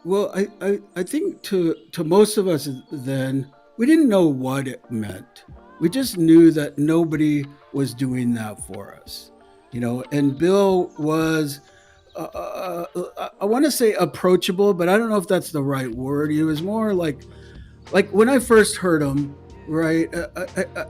Well, I think to most of us then, we didn't know what it meant. We just knew that nobody was doing that for us, And Bill was, I want to say approachable, but I don't know if that's the right word. He was more like when I first heard him, right?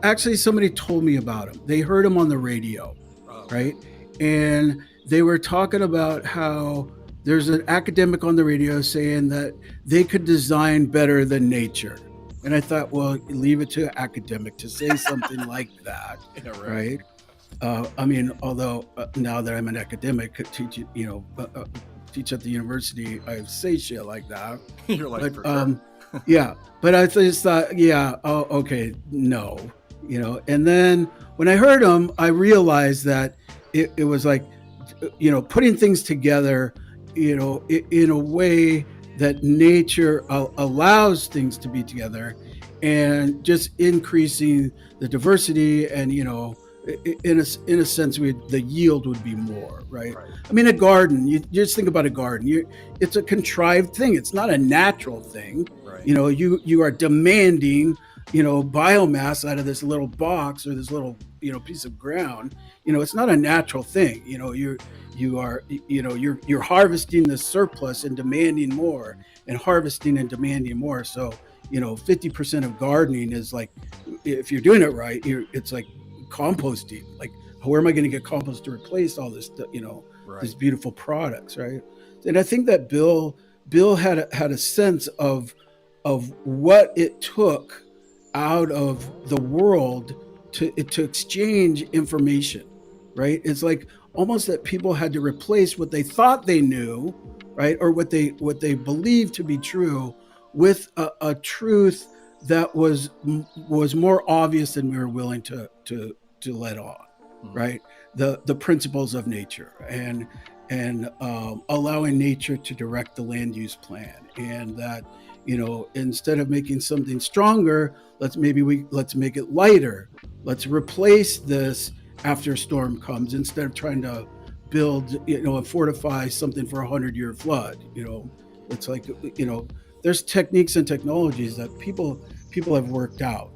Actually, somebody told me about him. They heard him on the radio, Oh, okay. right? And they were talking about how there's an academic on the radio saying that they could design better than nature. And I thought, well, leave it to academic to say something like that, Yeah, right. right? I mean, although now that I'm an academic, teaching, teach at the university, I say shit like that. You're like But for sure. yeah, but I just thought, yeah, oh, okay, no, And then when I heard him, I realized that it was like, putting things together, in a way that nature allows things to be together, and just increasing the diversity, and in a sense, the yield would be more, right? Right. I mean, a garden. You just think about a garden. It's a contrived thing. It's not a natural thing. Right. You are demanding, biomass out of this little box or this little, piece of ground. It's not a natural thing. You're harvesting the surplus and demanding more, and harvesting and demanding more. So 50% of gardening is like, if you're doing it right, it's like composting. Like, where am I going to get compost to replace all this, these Right. beautiful products, right? And I think that Bill had a sense of what it took out of the world to exchange information, right? It's like almost that people had to replace what they thought they knew, right, or what they believed to be true, with a truth that was more obvious than we were willing to let on, Mm. right? The principles of nature, and allowing nature to direct the land use plan, and that, instead of making something stronger, let's make it lighter. Let's replace this after a storm comes, instead of trying to build, and fortify something for 100-year flood. It's like, there's techniques and technologies that people have worked out,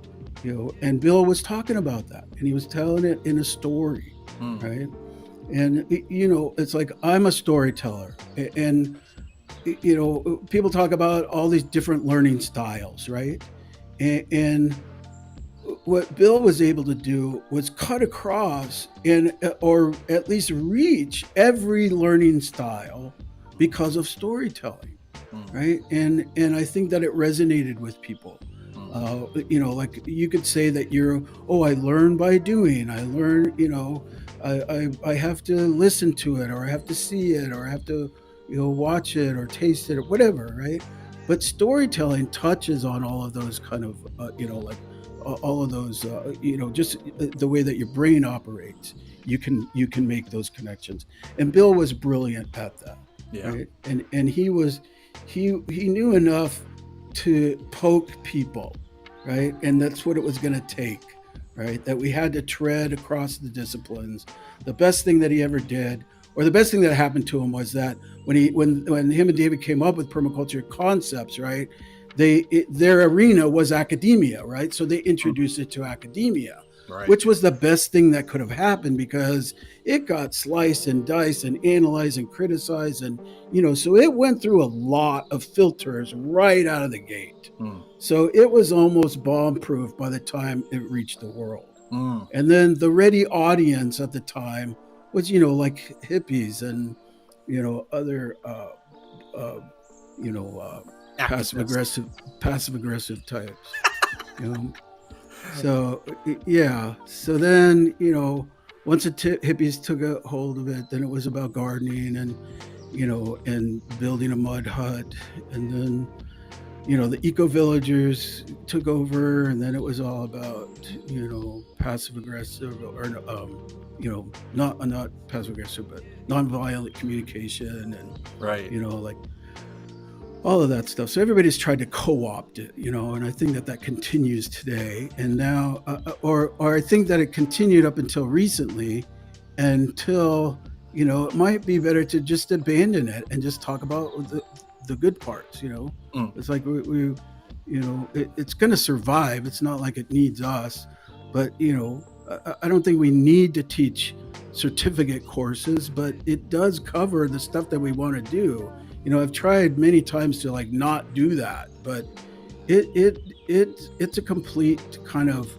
and Bill was talking about that, and he was telling it in a story, Mm. right? And it's like, I'm a storyteller, and people talk about all these different learning styles, right? And what Bill was able to do was cut across, and or at least reach every learning style because of storytelling, Mm. right? And I think that it resonated with people. Mm. Like, you could say that I learn by doing. I learn, I have to listen to it, or I have to see it, or I have to, watch it or taste it or whatever, right? But storytelling touches on all of those kind of, like, all of those, just the way that your brain operates. You can make those connections, and Bill was brilliant at that, Yeah. right? And he knew enough to poke people, right? And that's what it was going to take, right? That we had to tread across the disciplines. The best thing that he ever did, or the best thing that happened to him, was that when him and David came up with permaculture concepts, right? Their arena was academia, right? So they Mm. introduced it to academia, Right. which was the best thing that could have happened, because it got sliced and diced and analyzed and criticized, and so it went through a lot of filters right out of the gate. Mm. So it was almost bomb proof by the time it reached the world. Mm. And then the ready audience at the time was, like hippies, and other uh, you know uh, passive Activists. aggressive passive aggressive types. You know, so yeah. So then, once the hippies took a hold of it, then it was about gardening, and building a mud hut, and then the eco villagers took over, and then it was all about passive aggressive, or not passive aggressive, but nonviolent communication, and Right. like all of that stuff. So everybody's tried to co-opt it, and I think that continues today. And now, or I think that it continued up until recently, until it might be better to just abandon it and just talk about the good parts. Mm. It's like it's going to survive. It's not like it needs us, but I don't think we need to teach certificate courses, but it does cover the stuff that we want to do. I've tried many times to like not do that, but it's a complete kind of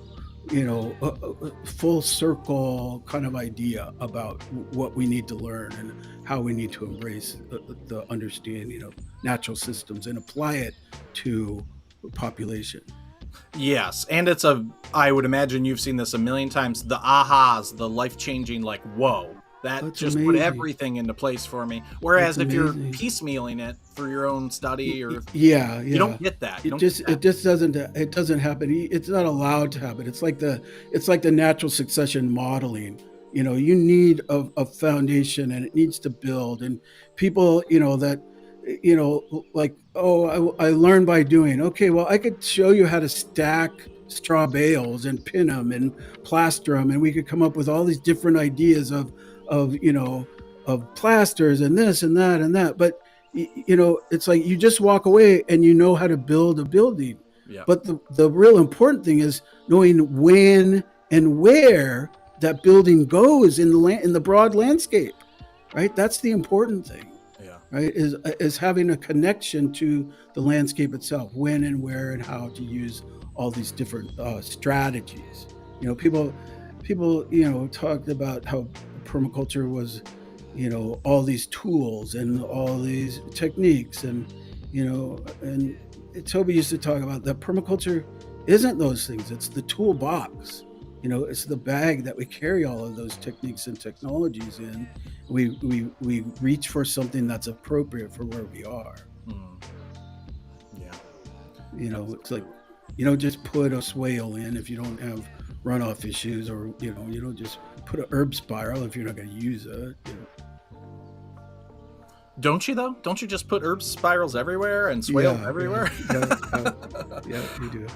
full circle kind of idea about what we need to learn and how we need to embrace the understanding of natural systems and apply it to population. Yes, and I would imagine you've seen this a million times, the ahas, the life-changing, like, whoa, that That's just put amazing. everything into place for me. That's Whereas if you're amazing. piecemealing it for your own study, or Yeah, you yeah. don't get that. You It don't get just that. it just doesn't happen. It's not allowed to happen. It's like the natural succession modeling. You need a foundation, and it needs to build. And people, that like, oh, I learned by doing. Okay, well, I could show you how to stack straw bales and pin them and plaster them, and we could come up with all these different ideas of of plasters and this and that and that. But it's like you just walk away and you know how to build a building. Yeah. But the real important thing is knowing when and where that building goes in the broad landscape, right? That's the important thing, Yeah. right? Is having a connection to the landscape itself, when and where and how to use all these different strategies. People talked about how permaculture was all these tools and all these techniques, and Toby used to talk about that permaculture isn't those things. It's the toolbox. It's the bag that we carry all of those techniques and technologies in. We reach for something that's appropriate for where we are. Mm. Yeah. It's like Absolutely. you don't just put a swale in if you don't have runoff issues, or you don't just put an herb spiral if you're not going to use it. Don't you though? Don't you just put herb spirals everywhere and swales Yeah, yeah, everywhere? yeah, yeah, yeah, you do.